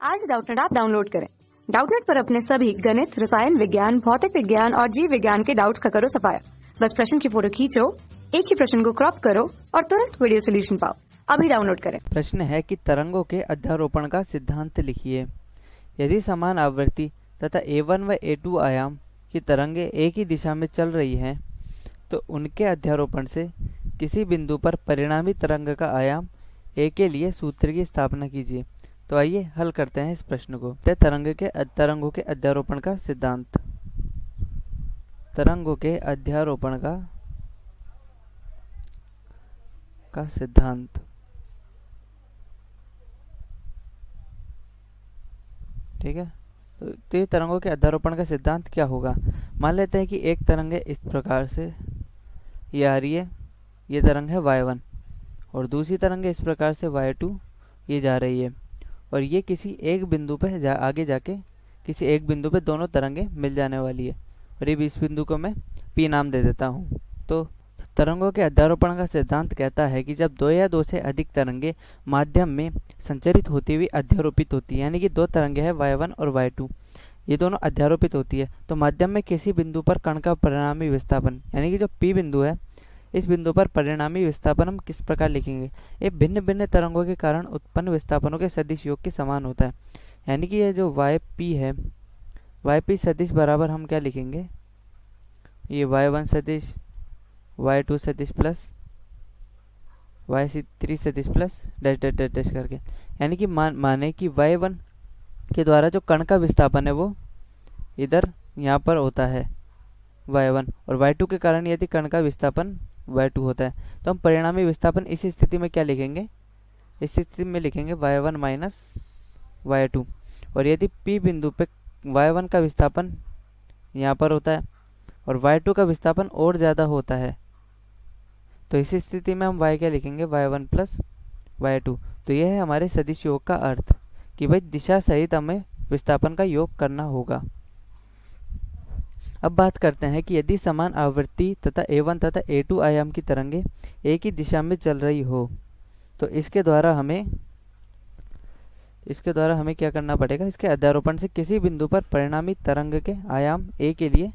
आज Doubtnut app download करें। Doubtnut पर अपने सभी गणित, रसायन विज्ञान, भौतिक विज्ञान और जीव विज्ञान के डाउट्स का करो सफाया। बस प्रश्न की फोटो खींचो, एक ही प्रश्न को क्रॉप करो और तुरंत वीडियो सोल्यूशन पाओ। अभी डाउनलोड करें। प्रश्न है कि तरंगों के अध्यारोपण का सिद्धांत लिखिए। यदि समान आवृत्ति तथा a1 व a2 आयाम की तरंगें एक ही दिशा में चल रही हैं, तो उनके अध्यारोपण से किसी बिंदु पर परिणामी तरंग का आयाम a के लिए सूत्र की स्थापना कीजिए। तो आइए हल करते हैं इस प्रश्न को। तरंगों के अध्यारोपण का सिद्धांत। तरंगों के अध्यारोपण का सिद्धांत। ठीक है, तो ये तरंगों के अध्यारोपण का सिद्धांत क्या होगा। मान लेते हैं कि एक तरंग है इस प्रकार से, ये आ रही है, ये तरंग है y1, और दूसरी तरंग है इस प्रकार से y2, ये जा रही है, और ये किसी एक बिंदु पे आगे जाके किसी एक बिंदु पे दोनों तरंगें मिल जाने वाली है, और ये इस बिंदु को मैं P नाम दे देता हूँ। तो तरंगों के अध्यारोपण का सिद्धांत कहता है कि जब दो या दो से अधिक तरंगें माध्यम में संचरित होती हुई अध्यारोपित होती है, यानी कि दो तरंगें हैं y1 और y2, ये दोनों अध्यारोपित होती है, तो माध्यम में किसी बिंदु पर कण का परिणामी विस्थापन, यानी कि जो P बिंदु है, इस बिंदु पर परिणामी विस्थापन हम किस प्रकार लिखेंगे। ये भिन्न भिन्न तरंगों के कारण उत्पन्न विस्थापनों के सदिश योग के समान होता है, यानी कि ये जो yp है, yp सदिश बराबर हम क्या लिखेंगे, ये y1 सदिश, y2 सदिश प्लस y3 सदिश plus dash dash dash dash करके, यानी कि माने कि y1 के द्वारा जो कण का विस्थापन है वो इधर यहाँ पर होता है y1, और y2 के कारण यदि कण का विस्थापन y2 होता है, तो हम परिणामी विस्थापन इस स्थिति में क्या लिखेंगे, इस स्थिति में लिखेंगे y1 माइनस y2। और यदि P बिंदु पे y1 का विस्थापन यहाँ पर होता है और y2 का विस्थापन और ज़्यादा होता है, तो इस स्थिति में हम y क्या लिखेंगे, y1 प्लस y2। तो यह है हमारे सदिश योग का अर्थ कि भाई दिशा सहित हमें विस्थापन का योग करना होगा। अब बात करते हैं कि यदि समान आवृत्ति तथा a1 तथा a2 आयाम की तरंगें एक ही दिशा में चल रही हो, तो इसके द्वारा हमें क्या करना पड़ेगा, इसके अध्यारोपण से किसी बिंदु पर परिणामी तरंग के आयाम a के लिए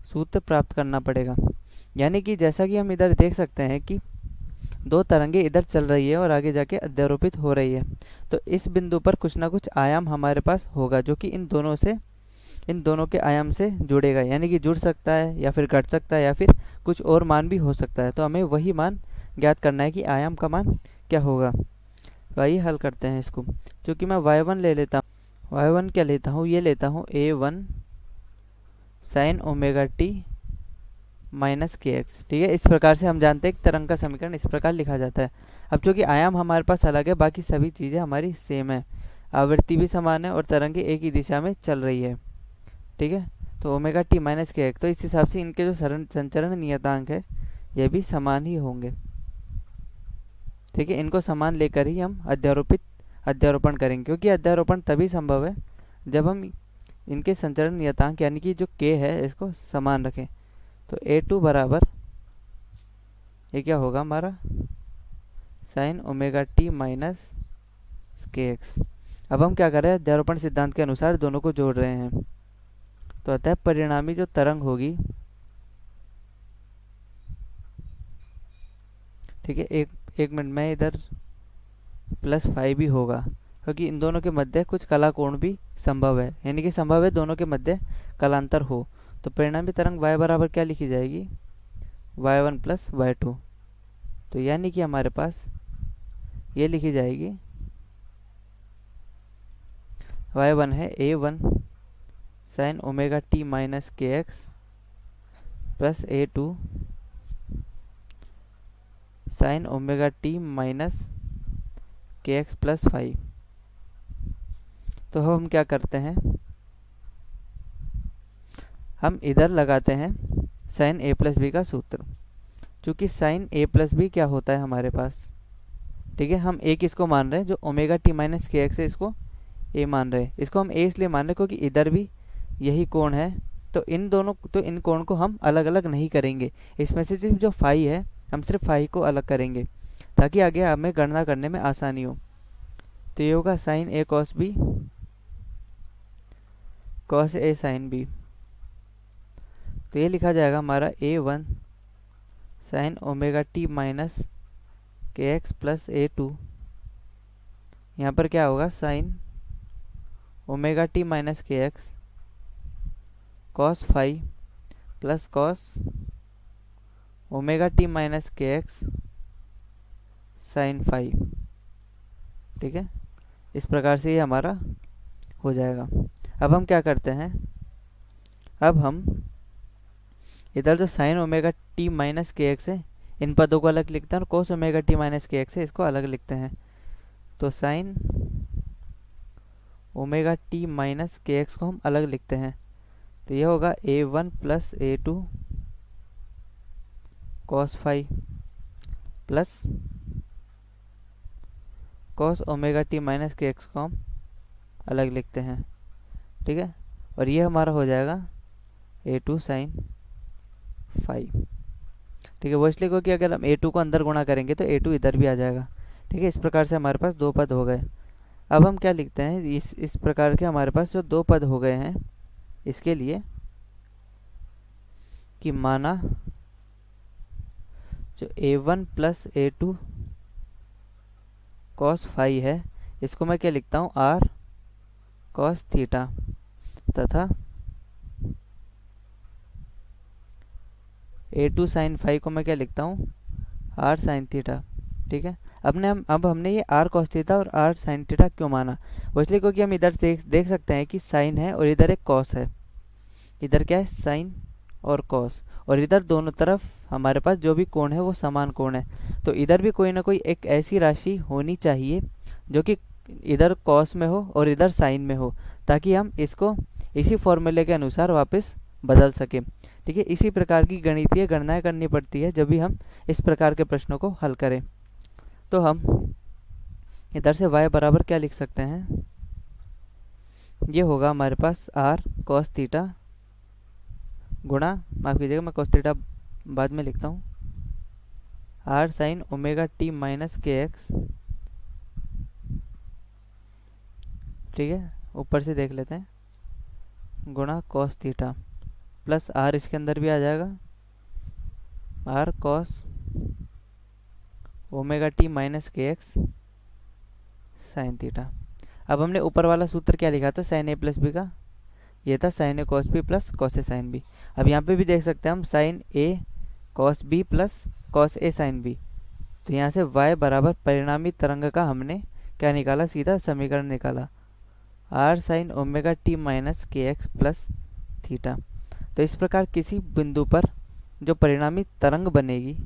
सूत्र प्राप्त करना पड़ेगा। यानी कि जैसा कि हम इधर देख सकते हैं कि दो तरंगें इधर चल रही है और आगे जाके अध्यारोपित हो रही है, तो इस बिंदु पर कुछ ना कुछ आयाम हमारे पास होगा जो कि इन दोनों के आयाम से जुड़ेगा, यानी कि जुड़ सकता है या फिर घट सकता है या फिर कुछ और मान भी हो सकता है। तो हमें वही मान ज्ञात करना है कि आयाम का मान क्या होगा। तो आइए हल करते हैं इसको। क्योंकि मैं y1 ले लेता हूँ, y1 क्या लेता हूँ, ये लेता हूँ a1 sine omega t minus kx। ठीक है, इस प्रकार से हम जानते हैं कि तरंग का समीकरण इस प्रकार लिखा जाता है। अब चूँकि आयाम हमारे पास अलग है, बाकी सभी चीज़ें हमारी सेम है, आवृत्ति भी समान है और तरंगें एक ही दिशा में चल रही है। ठीक है, तो ओमेगा टी माइनस के, तो इस हिसाब से इनके जो संचरण नियतांक है ये भी समान ही होंगे। ठीक है, इनको समान लेकर ही हम अध्यारोपण करेंगे, क्योंकि अध्यारोपण तभी संभव है जब हम इनके संचरण नियतांक यानी कि जो k है इसको समान रखें। तो a2 बराबर ये क्या होगा हमारा, sign omega t minus kx। अब हम क्या कर रहे हैं, अध्यारोपण सिद्धांत के अनुसार दोनों को जोड़ रहे हैं। तो अतः परिणामी जो तरंग होगी, ठीक है, एक मिनट में इधर +5 भी होगा, क्योंकि इन दोनों के मध्य कुछ कला कोण भी संभव है, यानी कि संभव है दोनों के मध्य कलांतर हो। तो परिणामी तरंग y बराबर क्या लिखी जाएगी, y1 प्लस y2। तो यानी कि हमारे पास ये लिखी जाएगी, y1 है a1 sine omega t minus kx plus a2 sign omega t minus kx plus 5। तो हम क्या करते हैं, हम इधर लगाते हैं साइन a प्लस बी का सूत्र। चूँकि साइन a प्लस बी क्या होता है हमारे पास, ठीक है, हम a किसको मान रहे हैं, जो ओमेगा टी माइनस kx है इसको a मान रहे हैं। इसको हम a इसलिए मान रहे हैं क्योंकि इधर भी यही कोण है, तो इन कोण को हम अलग अलग नहीं करेंगे। इसमें से सिर्फ जो फाई है हम सिर्फ फाई को अलग करेंगे ताकि आगे हमें गणना करने में आसानी हो। तो ये होगा sine a cos b cos A sine B. तो ये लिखा जाएगा हमारा A1 sine omega t minus k x plus A2। यहाँ पर क्या होगा, sine omega t minus k x cos phi plus cos omega t minus k x sine phi. ठीक है, इस प्रकार से ये हमारा हो जाएगा। अब हम क्या करते हैं, अब हम इधर जो sine omega t minus k x है इन पदों को अलग लिखते हैं और cos omega t minus k x है इसको अलग लिखते हैं। तो sine omega t minus k x को हम अलग लिखते हैं। तो ये होगा A1 plus A2 cos phi plus cos omega t minus k x को हम अलग लिखते हैं। ठीक है, और ये हमारा हो जाएगा A2 साइन फाई। ठीक है, वो इसलिए क्योंकि अगर हम A2 को अंदर गुणा करेंगे तो A2 इधर भी आ जाएगा। ठीक है, इस प्रकार से हमारे पास दो पद हो गए। अब हम क्या लिखते हैं, इस प्रकार के हमारे पास जो दो पद हो गए हैं इसके लिए कि माना जो A1 plus A2 cos phi है इसको मैं क्या लिखता हूँ, R कॉस थीटा, तथा A2 साइन फाई को मैं क्या लिखता हूँ, R साइन थीटा। ठीक है, अब हमने ये R कॉस थीटा और R साइन थीटा क्यों माना, वो इसलिए क्योंकि हम इधर देख सकते हैं कि साइन है और इधर एक कॉस है। इधर क्या है, साइन और कॉस, और इधर दोनों तरफ हमारे पास जो भी कोण है वो समान कोण है। तो इधर भी कोई ना कोई एक ऐसी राशि होनी चाहिए जो कि इधर कॉस में हो और इधर साइन में हो, ताकि हम इसको इसी फॉर्मूले के अनुसार वापस बदल सकें। ठीक है, इसी प्रकार की गणितीय गणनाएं करनी पड़ती है जब भी हम इस प्रकार के प्रश्नों को हल करें। तो हम इधर से y बराबर क्या लिख सकते हैं, ये होगा हमारे पास R cos थीटा गुणा, माफ़ कीजिएगा मैं cos थीटा बाद में लिखता हूँ, R sign omega t minus k x. ठीक है, ऊपर से देख लेते हैं, गुणा cos थीटा प्लस R इसके अंदर भी आ जाएगा, R cos omega t minus k x sine theta. अब हमने ऊपर वाला सूत्र क्या लिखा था, साइन ए प्लस बी का, ये था sign A cos B plus cos A sine B. अब यहाँ पे भी देख सकते हैं हम sign A cos B plus cos A sine B. तो यहाँ से y बराबर परिणामी तरंग का हमने क्या निकाला, सीधा समीकरण निकाला, r sign omega t minus k x plus theta. तो इस प्रकार किसी बिंदु पर जो परिणामी तरंग बनेगी,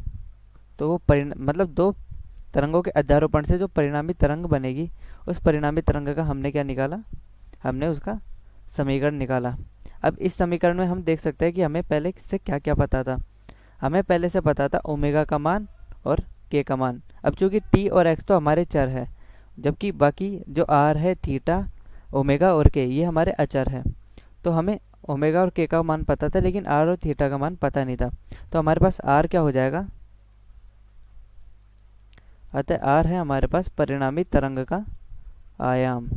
तो वो मतलब दो तरंगों के अध्यारोपण से जो परिणामी तरंग बनेगी, उस परिणामी तरंग का हमने क्या निकाला, हमने उसका समीकरण निकाला। अब इस समीकरण में हम देख सकते हैं कि हमें पहले से क्या क्या पता था। हमें पहले से पता था ओमेगा का मान और के का मान। अब चूंकि टी और एक्स तो हमारे चर है, जबकि बाकी जो आर है, थीटा, ओमेगा और के, ये हमारे अचर है। तो हमें ओमेगा और के का मान पता था, लेकिन आर और थीटा का मान पता नहीं था। तो हमारे पास आर क्या हो जाएगा, अतः आर है हमारे पास परिणामी तरंग का आयाम।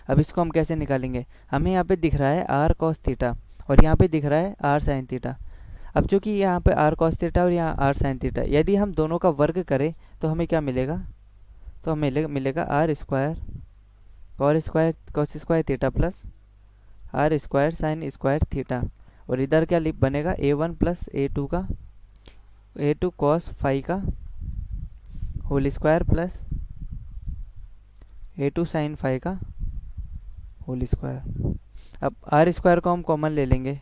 अब इसको हम कैसे निकालेंगे, हमें यहाँ पे दिख रहा है आर कॉस थीटा और यहाँ पे दिख रहा है आर साइन थीटा। अब चूंकि यहाँ पे आर कॉस थीटा और यहाँ आर साइन थीटा, यदि हम दोनों का वर्ग करें तो हमें क्या मिलेगा, तो हमें मिलेगा r square cos square theta plus r square sine square theta. और इधर क्या बनेगा, A1 प्लस A2 का A2 कॉस फाई का whole square plus A2 sine phi का होल स्क्वायर। अब आर स्क्वायर को हम कॉमन ले लेंगे,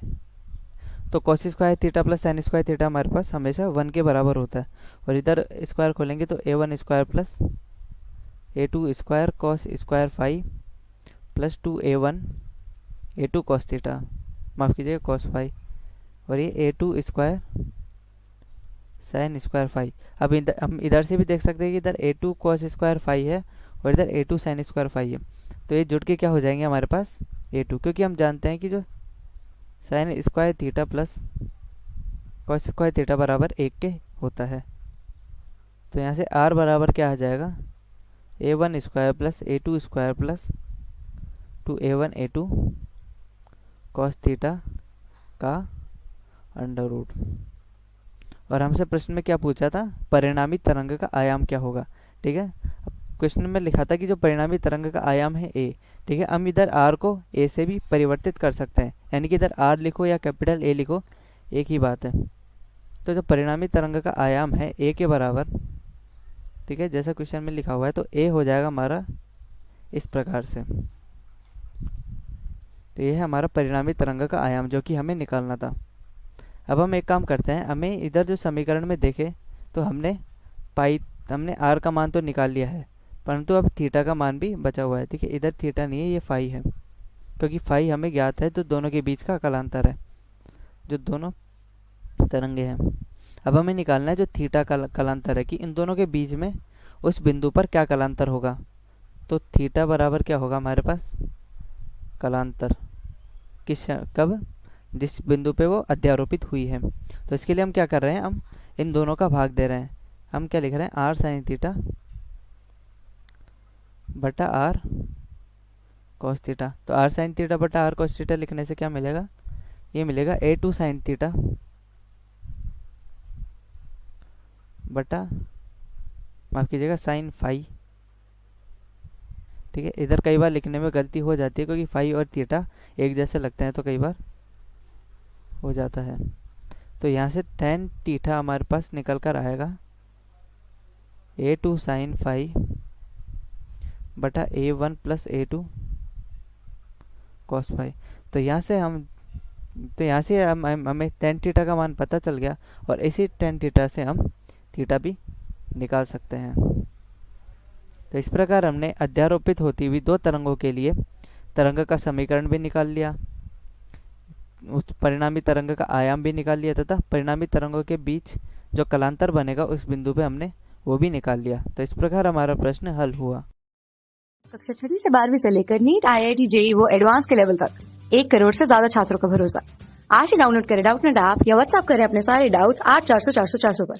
तो cos square theta plus sine square theta हमारे पास हमेशा 1 के बराबर होता है। और इधर स्क्वायर खोलेंगे तो A1 square plus A2 square cos square phi plus 2A1 A2 cos theta, माफ़ कीजिएगा कॉस फाई, और ये A2 square sine square phi. अब हम इधर से भी देख सकते हैं कि इधर A2 कॉस स्क्वायर फाई है और इधर A2 साइन स्क्वायर फाई है। तो ये जुड़ के क्या हो जाएंगे हमारे पास A2, क्योंकि हम जानते हैं कि जो sign square theta plus cos square theta बराबर 1 के होता है। तो यहाँ से R बराबर क्या आ जाएगा, a1 square plus a2 square plus 2a1 a2 cos theta का अंडर रूट। और हमसे प्रश्न में क्या पूछा था, परिणामी तरंग का आयाम क्या होगा। ठीक है, क्वेश्चन में लिखा था कि जो परिणामी तरंग का आयाम है a। ठीक है, हम इधर r को a से भी परिवर्तित कर सकते हैं, यानी कि इधर r लिखो या कैपिटल A लिखो, एक ही बात है। तो जो परिणामी तरंग का आयाम है a के बराबर, ठीक है, जैसा क्वेश्चन में लिखा हुआ है, तो a हो जाएगा हमारा इस प्रकार से। तो ये है हमारा परिणामी तरंग का आयाम जो कि हमें निकालना था। अब हम एक काम करते हैं, हमें इधर जो समीकरण में देखे तो हमने r का मान तो निकाल लिया है, परंतु अब थीटा का मान भी बचा हुआ है। ठीक है, इधर थीटा नहीं है, ये फाई है, क्योंकि फाई हमें ज्ञात है, तो दोनों के बीच का कलांतर है, जो दोनों तरंगे हैं। अब हमें निकालना है जो थीटा का कलांतर है, कि इन दोनों के बीच में उस बिंदु पर क्या कलांतर होगा। तो थीटा बराबर क्या होगा हमारे पास, कलांतर कब, जिस बिंदु पे वो अध्यारोपित हुई है। तो इसके लिए हम क्या कर रहे हैं, हम इन दोनों का भाग दे रहे हैं। हम क्या लिख रहे हैं, r साइन थीटा बटा r कॉस थीटा। तो r साइन थीटा बटा r कॉस थीटा लिखने से क्या मिलेगा, ये मिलेगा a2 साइन थीटा बटा, माफ कीजिएगा, साइन फाई। ठीक है, इधर कई बार लिखने में गलती हो जाती है, क्योंकि फाई और थीटा एक जैसे लगते हैं, तो कई बार हो जाता है। तो यहाँ से tan थीटा हमारे पास निकल कर आएगा a2 साइन फाई बटा a1 plus a2 cos phi. तो यहाँ से हमें tan थीटा का मान पता चल गया, और इसी tan थीटा से हम थीटा भी निकाल सकते हैं। तो इस प्रकार हमने अध्यारोपित होती हुई दो तरंगों के लिए तरंग का समीकरण भी निकाल लिया, उस परिणामी तरंग का आयाम भी निकाल लिया, तथा परिणामी तरंगों के बीच जो कलांतर बनेगा उस बिंदु पे हमने वो भी निकाल लिया। तो इस प्रकार हमारा प्रश्न हल हुआ। कक्षा 6वीं से 12वीं से लेकर नीट, IIT, JEE वो एडवांस के लेवल तक 1 करोड़ से ज्यादा छात्रों का भरोसा। आज ही डाउनलोड करें डाउटनेट ऐप या व्हाट्सएप करें अपने सारे डाउट्स 8400 400 400 पर।